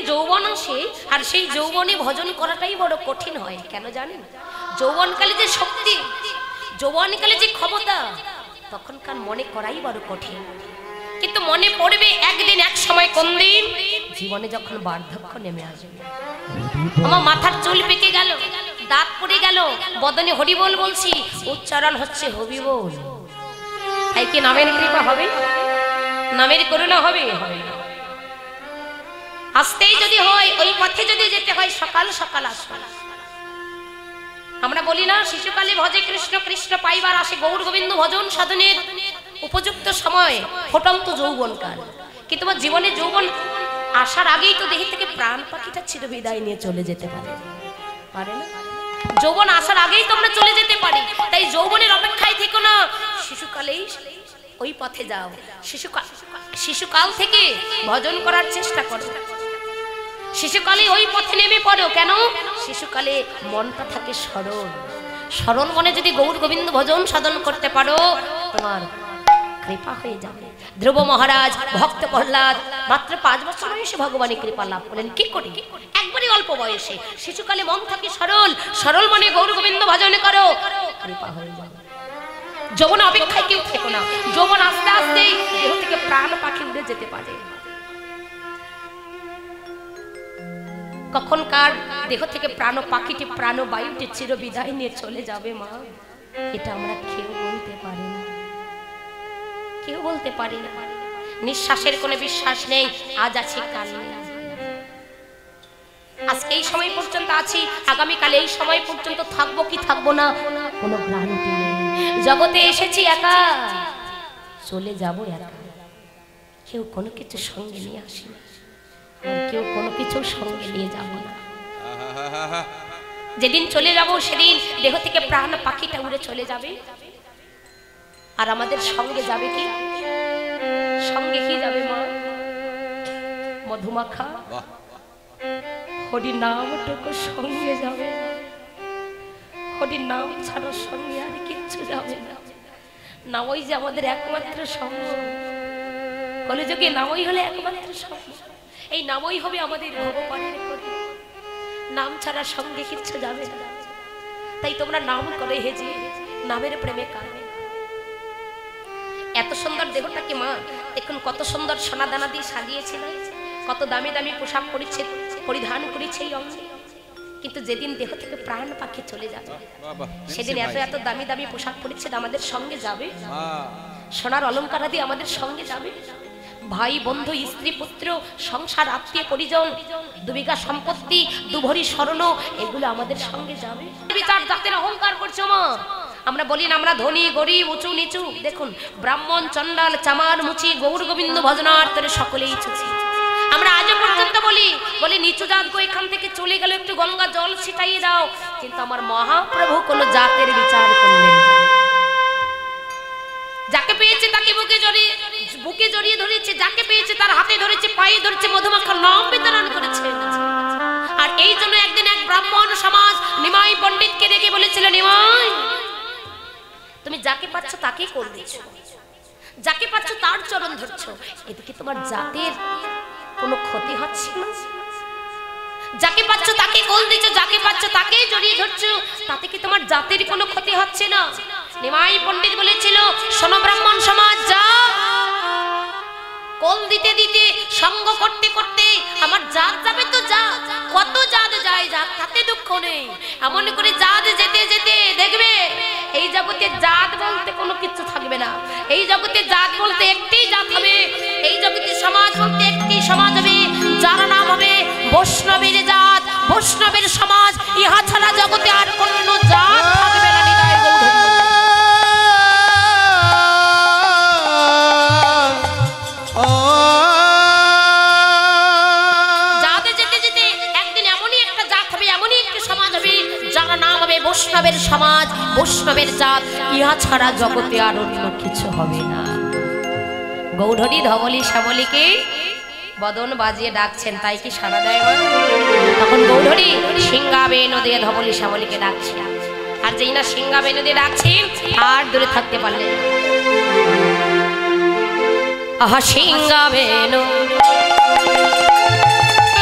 যৌবন আসে আর সেই যৌবনে ভজন করাটাই বড় কঠিন হয়। কেন জানেন? যৌবনকালে যে শক্তি, যৌবনকালে যে ক্ষমতা, তখনকার মনে করাই বড় কঠিন। কিন্তু মনে পড়বে একদিন এক সময়, কোন দিন? জীবনে যখন বার্ধক্য নেমে আসবে, আমার মাথার চুল পেকে গেল, দাঁত পড়ে গেল, বদনে হরিবোল বলছি, উচ্চারণ হচ্ছে হবিবোল। তাই কি নামের কৃপা হবে? নামের করুণা হবে? আসতেই যদি হয়, ওই পথে যদি যেতে হয়, সকাল সকাল আসবে। আমরা বলি না, শিশুকালে ভজে কৃষ্ণ, কৃষ্ণ পাইবার আসে। গৌর গোবিন্দ ভজন সাধনের উপযুক্ত সময় ফুটন্ত যৌবনকাল। কিন্তু তোমার জীবনে যৌবন আসার আগেই তো দেহ থেকে প্রাণ পাখিটা চির বিদায় নিয়ে চলে যেতে পারে, পারে না? যৌবন আসার আগেই তো আমরা চলে যেতে পারি। তাই যৌবনের অপেক্ষায় থেকো না, শিশুকালেই ওই পথে যাও। শিশুকাল থেকে ভজন করার চেষ্টা করো, শিশুকালে ওই পথে নেমে পড়ো। কেন? শিশুকালে মনটা থাকে সরল, সরল মনে যদি গৌর গোবিন্দ ভজন সাধন করতে পারো, তোমার কৃপা হয়ে যাবে। ধ্রুব মহারাজ, ভক্ত প্রহ্লাদ মাত্র 5 বছর বয়সে ভগবানের কৃপা লাভ করলেন। কি করে? একবারই অল্প বয়সে। শিশুকালে মন থাকে সরল, সরল মনে গৌর গোবিন্দ ভজন করো, কৃপা হয়ে যাবে। যৌবন অপেক্ষায় কেউ থেকো না। যৌবন আস্তে আস্তে দেহ থেকে প্রাণ পাখি উড়ে যেতে পারে। কখনকার দেহ থেকে প্রাণ পাখিটি, প্রাণ বায়ুটি চির বিদায় নিয়ে চলে যাবে মা, এটা আমরা কেউ বলতে পারি না, কেউ বলতে পারি না। নিঃশ্বাসের কোনো বিশ্বাস নেই, আজ আছে কাল নেই। আজকে এই সময় পর্যন্ত আছি, আগামীকাল এই সময় পর্যন্ত থাকবো কি থাকবো না, কোনো গ্যারান্টি নেই। জগতে এসেছি একা, চলে যাব একা। কেউ কোনো কিছু সঙ্গে নিয়ে আসি না, কেউ কোনো কিছু সঙ্গে নিয়ে যাব না। যেদিন চলে যাব সেদিন দেহ থেকে প্রাণ পাখিটা উড়ে চলে যাবে। আর আমাদের সঙ্গে যাবে কি? সঙ্গে কি যাবে মা? মধুমাখা হরি নামটুকু সঙ্গে যাবে। হরি নাম ছাড়া সঙ্গে আর কিচ্ছু যাবে না। নামই যে আমাদের একমাত্র সম্ভব। কলিযুগে নামই হলে একমাত্র সম্ভব। এই নামই হবে আমাদের ভগবানের প্রতি। নাম ছাড়া সঙ্গে কিচ্ছু যাবে না। তাই তোমরা নাম করে হেজি, নামের প্রেমে কাঁদবে। এত সুন্দর দেহটাকে মা দেখুন, কত সুন্দর সোনা দানা দিয়ে সাজিয়েছিল, কত দামি দামি পোশাক পরিধান করেছে এই অঙ্গে। কিন্তু যেদিন দেহ থেকে প্রাণ পাখি চলে যাবে, সেদিন এত এত দামি দামি পোশাক পরিচ্ছেদ আমাদের সঙ্গে যাবে, সোনার অলঙ্কার দিয়ে আমাদের সঙ্গে যাবে। ভাই বন্ধু স্ত্রী পুত্র সংসার আত্মীয় পরিজন 2 বিঘা সম্পত্তি 2 ভরি স্বর্ণ এগুলো আমাদের সঙ্গে যাবে। বিচার জাতের অহংকার করছো মা। আমরা বলি না আমরা ধনী গরিব উঁচু নিচু। দেখুন ব্রাহ্মণ চন্ডাল চামার মুচি গৌর গোবিন্দ ভজনার্থে সকলেই ছুচি। আমরা আজ পর্যন্ত বলি নিচু জাত গো এখান থেকে চলে গেল, একটু গঙ্গা জল ছিটাইয়ে দাও। কিন্তু আমার মহাপ্রভু কোনো জাতের বিচার করলেন না। যাকে পেয়েছে তাকে বুকে জড়িয়ে ধরেছে, যাকে পেয়েছে তার হাতে ধরেছে, পায়ে ধরেছে, মধুমাখার নাম বিতরণ করেছে। আর এই জন্য একদিন এক ব্রাহ্মণ সমাজ নিমাই পণ্ডিতকে ডেকে বলেছিল, নিমাই তুমি যাকে পাচ্ছ তাকে কোল দিচ্ছ, যাকে পাচ্ছ তার চরণ ধরছো, এদিকে তোমার জাতের কোনো ক্ষতি হচ্ছে না? যাকে পাচ্ছ তাকে কোল দিচ্ছ, যাকে পাচ্ছ তাকে জড়িয়ে ধরছো, তাতে কি তোমার জাতের কোনো ক্ষতি হচ্ছে না? নিমাই পণ্ডিত বলেছিল, শোনো ব্রাহ্মণ সমাজ, যা কোল দিতে দিতে সঙ্গ করতে করতে আমার জাত যাবে তো যা, কত জাত যায়, জাত তাতে দুঃখ নেই। এমন করে জাত যেতে যেতে দেখবে এই জগতে জাত বলতে কোনো কিছু থাকবে না। এই জগতে জাত বলতে একটি জাত হবে, এই জগতে সমাজ বলতে একটি সমাজ হবে, যার নাম হবে বৈষ্ণবের জাত, বৈষ্ণবের সমাজ। ইহা ছাড়া জগতে আর কোনো জাত থাকবে না। নিতাই গৌর বৈষ্ণবের সমাজ, বৈষ্ণবের জাত। ইহা ছাড়া জগতে আর অন্য কিছু হবে না। গৌরহরি ধবলি শ্যামলীকে বদন বাজিয়ে ডাকছেন, তাই কি সাড়া দেয়? তখন গৌরহরি সিংহাবেনু দিয়ে ধবলি শ্যামলীকে ডাকছেন। আর যেই না সিংহাবেনু দিয়ে ডাকছেন আর দূরে থাকতে পারলেন। আহা সিংহাবেনু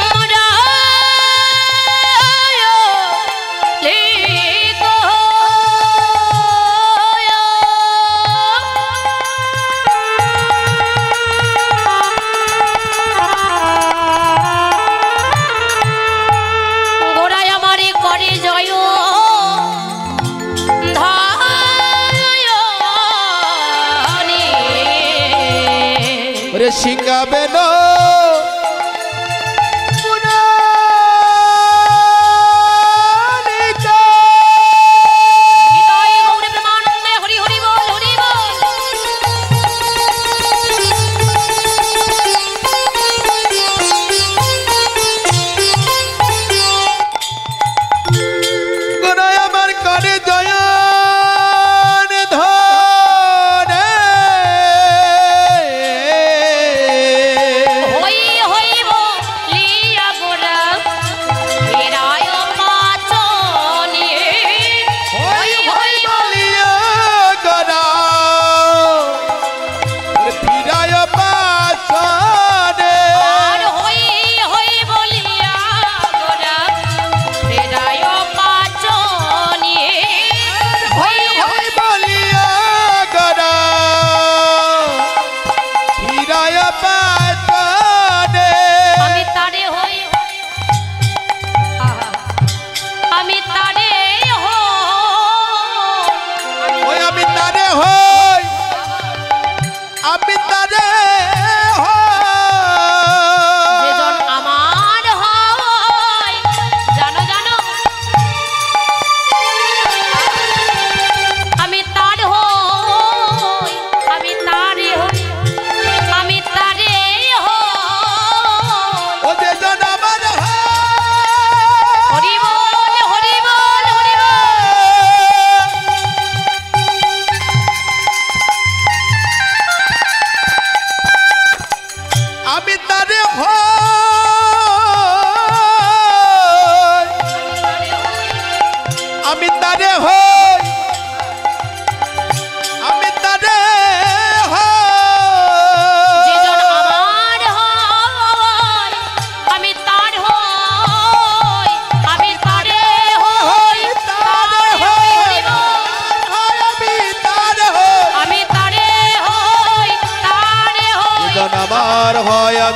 মোর রে সিঙ্গাবে না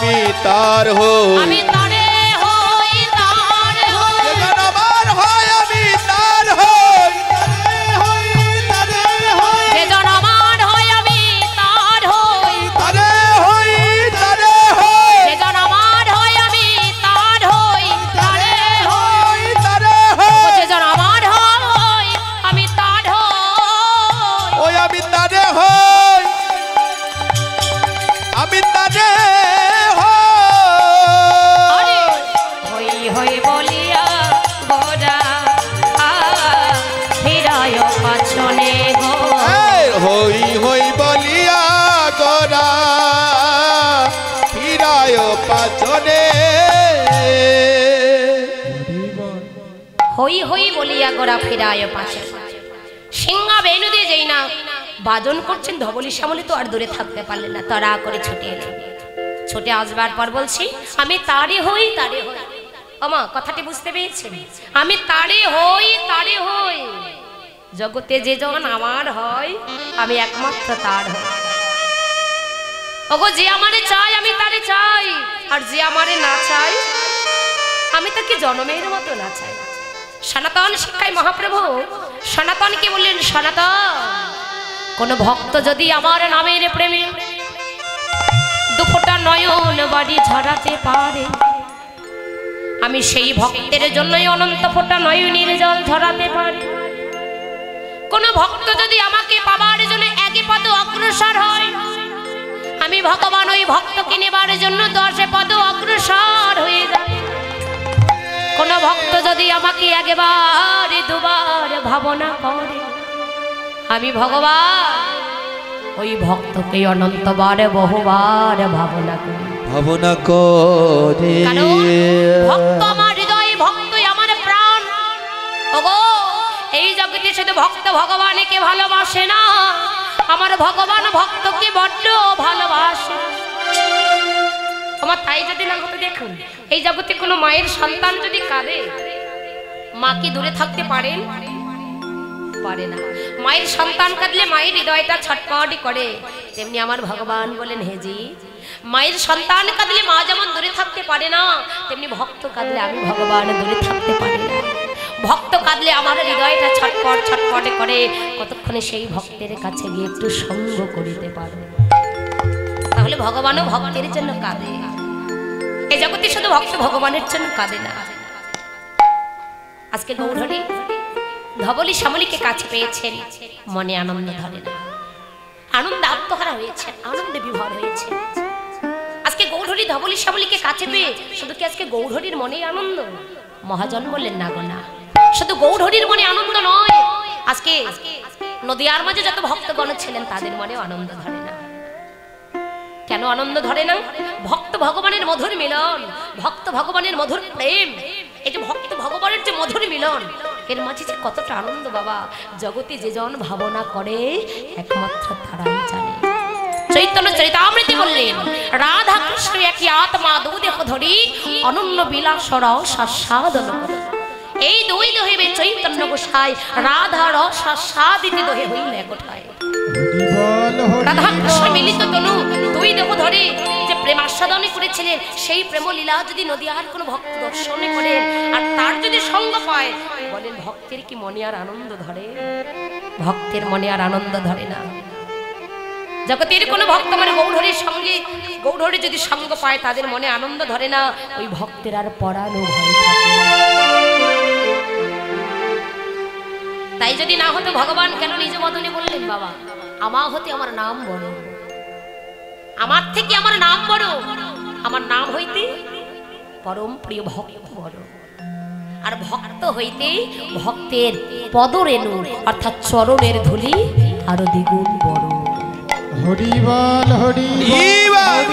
আমি তার হই আমি তারে হই তার হই যেজন আমার হয় আমি তার হই তারে হই যেজন আমার হয় আমি তার হই তারে হই তারে হই যেজন আমার হয় আমি তার হই তারে হই তারে হই যেজন আমার হয় আমি তার হই ওই আমি তারে হই আমি তারে হই হই বলিয়া গোরা ফিরায় পাছনে হই হই বলিয়া গোরা ফিরায় পাছনে সিংহা বেনু দিয়ে যেই না বাজন করছেন ধবলি শ্যামলী তো আর দূরে থাকতে পারলেন না, তারা করে ছুটে এলেন। ছুটে আসবার পর বলছি আমি তারে হই তারে হই। আমা কথাটি বুঝতে পেরেছেন? আমি তারে হই তারে হই। জগতে যে জন আমার হয় আমি একমাত্র তার হই। ওগো যে আমারে চাই আমি তারে চাই, আর যে আমারে না চাই আমি তাকে জনমের মতো না চাই। সনাতন শিক্ষায় মহাপ্রভু সনাতনকে বললেন, সনাতন কোন ভক্ত যদি আমার নামের প্রেমে দুফোঁটা নয়ন বাড়ি ঝরাতে পারে, আমি সেই ভক্তের জন্যই অনন্ত ফোঁটা নয়নের জল ঝরাতে পারি। কোন ভক্ত যদি আমাকে পাবার জন্য একে পদ অগ্রসর হয়, আমি ভগবান ওই ভক্তকে নেবার জন্য 10 পদ অগ্রসর হয়ে যায়। কোন ভক্ত যদি আমাকে একবার দুবার ভাবনা করে, আমি ভগবান ওই ভক্তকে অনন্তবার বহুবার ভাবনা করি। ভাবনা করে ভক্ত আমার হৃদয়, ভক্তই আমার প্রাণ। ওগো এই জগতে শুধু ভক্ত ভগবানকে ভালোবাসে না, আমার ভগবান ভক্তকে বড্ড ভালোবাসে। আমার তাই যদি না হতো, দেখুন এই জগতে কোনো মায়ের সন্তান যদি কাঁদে, মা কি দূরে থাকতে পারেন? পারে না। মায়ের সন্তান কাঁদলে মায়ের হৃদয়টা ছটফট করে, তেমনি আমার ভগবান বলেন, হেজি মায়ের সন্তান কাঁদলে মা যেমন দূরে থাকতে পারে না, তেমনি ভক্ত কাঁদলে আমি ভগবান দূরে থাকতে পারি না। ভক্ত কাঁদলে আমার হৃদয়টা ছটফট ছটফট করে, কতক্ষণে সেই ভক্তের কাছে গিয়ে একটু সঙ্গ করিতে পারো। তাহলে ভগবানও ভক্তের জন্য কাঁদে। এই জগতে শুধু ভক্ত ভগবানের জন্য কাঁদে না। আজকে গৌরহরি ধবলী শ্যামলীকে কাছে পেয়েছেন, মনে আনন্দ ধরে না, আনন্দ আত্মহারা হয়েছে, আনন্দে বিভোর হয়েছে। আজকে গৌরহরি ধবলী শ্যামলীকে কাছে পেয়ে শুধু কি আজকে গৌরহরির মনে আনন্দ? মহাজন বললেন না গো না, শুধু গৌরহরির মনে আনন্দ নয়, আজকে নদিয়ার মাঝে যত ভক্তগণ ছিলেন তাদের মনেও আনন্দ ধরে না। কেন আনন্দ ধরে না? ভক্ত ভগবানের মধুর মিলন, ভক্ত ভগবানের মধুর প্রেম, এই যে ভক্ত ভগবানের যে মধুর মিলন, এর মাঝে যে কতটা আনন্দ বাবা, জগতে যে জন ভাবনা করে একমাত্র তারাই জানে। চৈতন্য চরিতামৃতে বললেন, রাধা কৃষ্ণ একই আত্মা, দু দেহ ধরি অনন্য বিলাস রস আস্বাদন করে। এই দুই দহিবে চৈতন্য গোসাই, রাধা রস আস্বাদিতে দহে হইল একঠায়। রাধা কৃষ্ণ মিলিত তনু দুই দেহ ধরে যে প্রেম আস্বাদনে করেছিলেন, সেই প্রেম লীলা যদি নদিয়ার কোনো ভক্ত দর্শনে করেন আর তার যদি সঙ্গ পায়, বলেন ভক্তের কি মনে আর আনন্দ ধরে? ভক্তের মনে আর আনন্দ ধরে না। জগতের কোনো ভক্ত মানে গৌরহরির সঙ্গে, গৌরহরি যদি সঙ্গ পায় তাদের মনে আনন্দ ধরে না, ওই ভক্তের আর পরানো ভয় থাকে। তাই যদি না হতো ভগবান কেন নিজ মদনে বললেন, বাবা আমার হতে আমার নাম বড়, আমার থেকে আমার নাম বড়, আমার নাম হইতে পরম প্রিয় ভক্ত বড়, আর ভক্ত হইতে ভক্তের পদরেণু অর্থাৎ চরণের ধুলি আরো দ্বিগুণ বড়। হরি বল হরি বল।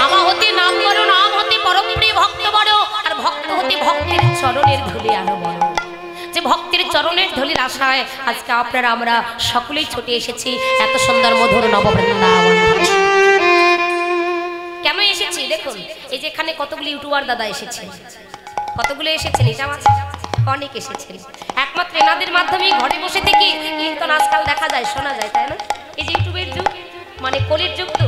আমার হতে নাম বড়, নাম হতে পরম প্রিয় ভক্ত বড়, আর ভক্ত হতে ভক্তের চরণের ধুলি আরো বড়। যে ভক্তের চরণের ধুলির আশায় আজকে আপনারা আমরা সকলেই ছুটে এসেছি এত সুন্দর মধুর নববৃন্দাবন। কেন এসেছি দেখুন, এই যে এখানে কতগুলি ইউটিউবার দাদা এসেছেন, কতগুলো এসেছেন, এটা অনেক এসেছেন, একমাত্র এনাদের মাধ্যমে ঘরে বসে থেকে কীর্তন আজকাল দেখা যায়, শোনা যায়, তাই না? এই যে ইউটিউবের যুগ, মানে কলির যুগ, তো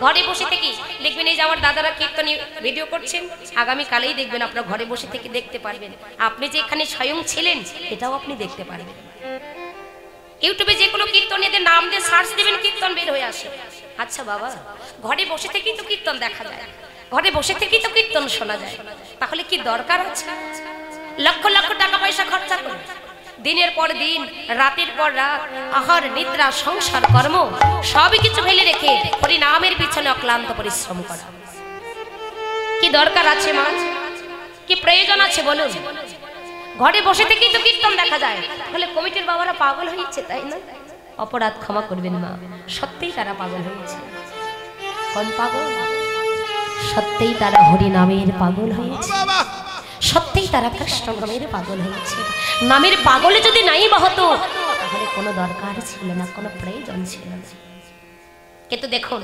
ঘরে বসে থেকে দেখবেন এই যে আমার দাদারা কীর্তন ভিডিও করছেন, আগামী কালেই দেখবেন আপনারা ঘরে বসে থেকে দেখতে পারবেন। আপনি যে এখানে স্বয়ং ছিলেন এটাও আপনি দেখতে পারবেন। ইউটিউবে যে কোনো কীর্তনীদের নাম দিয়ে সার্চ দিবেন, কীর্তন বের হয়ে আসে। আচ্ছা বাবা, ঘরে বসে থেকেই তো কীর্তন দেখা যায়, ঘরে বসে থেকেই তো কীর্তন শোনা যায়, তাহলে কি দরকার আছে লক্ষ লক্ষ টাকা পয়সা খরচা করে দিনের পর দিন, রাতের পর রাত, আহার নিদ্রা সংসার কর্ম সবই কিছু ফেলে রেখে হরি নামের পিছনে অক্লান্ত পরিশ্রম করা? কি দরকার আছে মা? কি প্রয়োজন আছে বলুন? ঘরে বসে থেকেই তো কীর্তন দেখা যায়, তাহলে কমিটির বাবারা পাগল হয়েছে, তাই না? অপরাধ ক্ষমা করবেন মা, সত্যিই তারা পাগল হয়েছে। কোন পাগল? সত্যিই তারা হরি নামের পাগল হয়েছে, সত্যিই তারা কৃষ্ণ নামের পাগল হয়েছে। নামের পাগলে যদি নাই বা হতো তাহলে কোনো দরকার ছিল না, কোনো প্রয়োজন ছিল না। কিন্তু দেখুন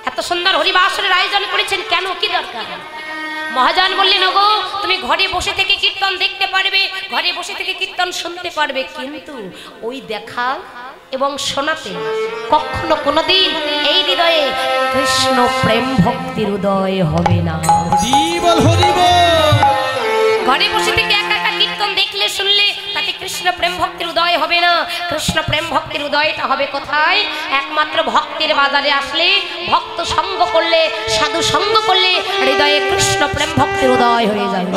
এত সুন্দর হরিবাসরের আয়োজন করেছেন, কেন, কি দরকার? মহাজন বললেন, ওগো তুমি ঘরে বসে থেকে কীর্তন দেখতে পারবে, ঘরে বসে থেকে কীর্তন শুনতে পারবে, কিন্তু ওই দেখা এবং শোনাতে কখনো কোনোদিন এই হৃদয়ে কৃষ্ণ প্রেম ভক্তির উদয় হবে না। ঘরে বসে থেকে একা একা কীর্তন দেখলে শুনলে তাতে কৃষ্ণ প্রেম ভক্তির উদয় হবে না। কৃষ্ণ প্রেম ভক্তির উদয়টা হবে কোথায়? একমাত্র ভক্তের বাজারে আসলে, ভক্ত সঙ্গ করলে, সাধু সঙ্গ করলে হৃদয়ে কৃষ্ণ প্রেম ভক্তির উদয় হয়ে যাবে।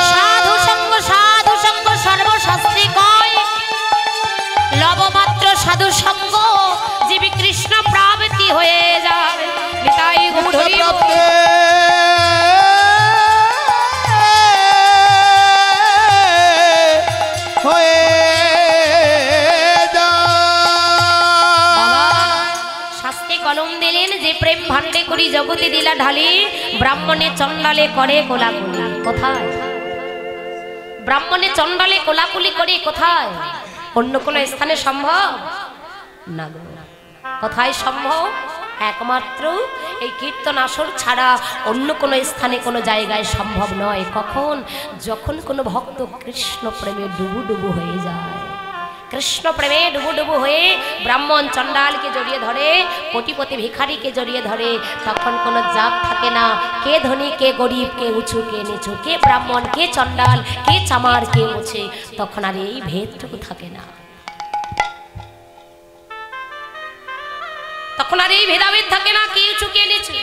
সাধু সঙ্গ সর্বশাস্ত্রে কয়, লবমাত্র সাধু সঙ্গ জীবী কৃষ্ণ প্রাপ্তি হয়ে যাবে। তাই গৌরহরি কলম দিলেন, যে প্রেম ভান্ডে করি জগতে দিলা ঢালি, ব্রাহ্মণে চন্ডালে করে কোলাকুলি। কোথায়? ব্রাহ্মণে চন্ডালে কোলাকুলি করে কোথায়? অন্য কোনো স্থানে সম্ভব না। কোথায় সম্ভব? একমাত্র এই কীর্তন আসর ছাড়া অন্য কোনো স্থানে, কোনো জায়গায় সম্ভব নয়। কখন? যখন কোনো ভক্ত কৃষ্ণ প্রেমে ডুবু ডুবু হয়ে যায়, কৃষ্ণ প্রেমে ডুবু ডুবু হয়ে ব্রাহ্মণ চণ্ডালকে জড়িয়ে ধরে, কোটিপতি ভিখারিকে জড়িয়ে ধরে, তখন কোনো জাত থাকে না, কে ধনী কে গরিব, কে উঁচু কে নিচু, কে ব্রাহ্মণ কে চণ্ডাল, কে চামার কে মুছে, তখন আর এই ভেদটুকু থাকে না। তখন আর এই ভেদাভেদ থাকে না, কি চুকিয়ে নিচ্ছে।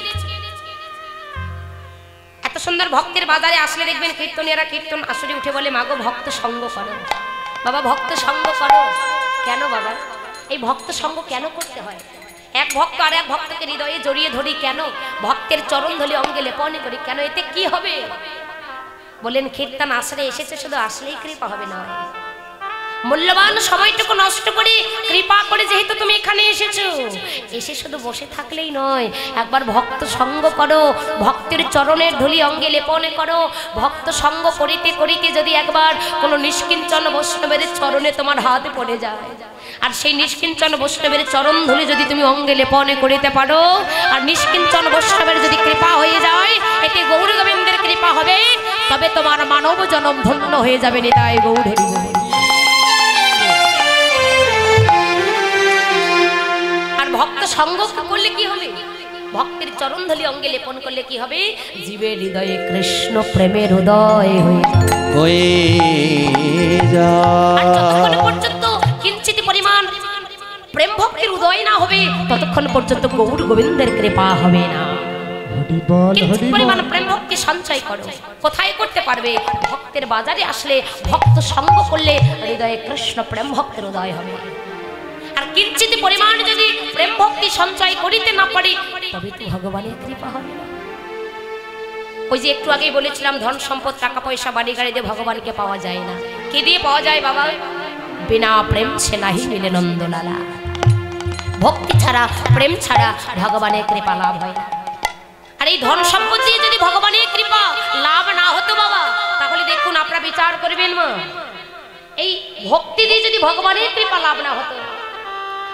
এত সুন্দর ভক্তের বাজারে আসলে দেখবেন কীর্তনীয়রা কীর্তন আসরে উঠে বলে, মাগো ভক্ত সঙ্গ করো, বাবা ভক্ত সঙ্গ করো। কেন বাবা এই ভক্ত সঙ্গ কেন করতে হয়? এক ভক্ত আর এক ভক্তকে হৃদয়ে জড়িয়ে ধরি কেন? ভক্তের চরণ ধরে অঙ্গে লেপনে করি কেন? এতে কি হবে? বলেন কীর্তন আসরে এসেছে, শুধু আসলেই কৃপা হবে না, মূল্যবান সময়টুকু নষ্ট করে কৃপা করে যেহেতু তুমি এখানে এসেছো, এসে শুধু বসে থাকলেই নয়, একবার ভক্ত সঙ্গ করো, ভক্তের চরণের ধুলি অঙ্গে লেপনে করো। ভক্ত সঙ্গ করিতে করিতে যদি একবার কোনো নিষ্কিঞ্চন বৈষ্ণবের চরণে তোমার হাত পড়ে যায়, আর সেই নিষ্কিঞ্চন বৈষ্ণবের চরণ ধুলি যদি তুমি অঙ্গে লেপনে করিতে পারো, আর নিষ্কিঞ্চন বৈষ্ণবের যদি কৃপা হয়ে যায়, এতে গৌর গোবিন্দের কৃপা হবে, তবে তোমার মানব জনম ধন্য হয়ে যাবে। নিতাই গৌর হরি বল। ভক্ত সঙ্গ করলে কি হবে? ভক্তের চরণ ধলি অঙ্গে লেপন করলে কি হবে? জীবের হৃদয়ে কৃষ্ণ প্রেমের উদয় হয়ে যায়। যতক্ষণ পর্যন্ত কিঞ্চিত পরিমাণ প্রেম ভক্তির উদয় না হবে, ততক্ষণ পর্যন্ত গৌর গোবিন্দের কৃপা হবে না। কিঞ্চিত পরিমাণ প্রেম ভক্তি সঞ্চয় করো। কোথায় করতে পারবে? ভক্তের বাজারে আসলে ভক্ত সঙ্গ করলে হৃদয়ে কৃষ্ণ প্রেম ভক্তের উদয় হবে। আর কিঞ্চিত পরিমাণ যদি প্রেম ভক্তি সঞ্চয় করিতে না পারি, তবে তো ভগবানের কৃপা হবে না। ওই যে একটু আগেই বলেছিলাম, ধন সম্পদ টাকা পয়সা বাড়ি গাড়ি দিয়ে ভগবানকে পাওয়া যায় না। কি দিয়ে পাওয়া যায় বাবা? বিনা প্রেম সে নাহি মিলে নন্দলালা। ভক্তি ছাড়া, প্রেম ছাড়া ভগবানের কৃপা লাভ হয় না। আর এই ধন সম্পদ দিয়ে যদি ভগবানের কৃপা লাভ না হতো বাবা, তাহলে দেখুন আপনারা বিচার করবেন মা, এই ভক্তি দিয়ে যদি ভগবানের কৃপা লাভ না হতো,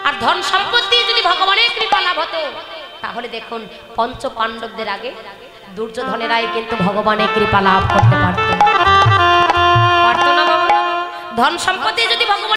আর ধন সম্পদ দিয়ে যদি ভগবানের কৃপা লাভ হতো, তাহলে দেখুন পঞ্চ পাণ্ডবদের আগে দুর্যোধনেরাই কিন্তু ভগবানের কৃপা লাভ করতে পারতো না বাবা। ধন সম্পদ দিয়ে যদি ভগবান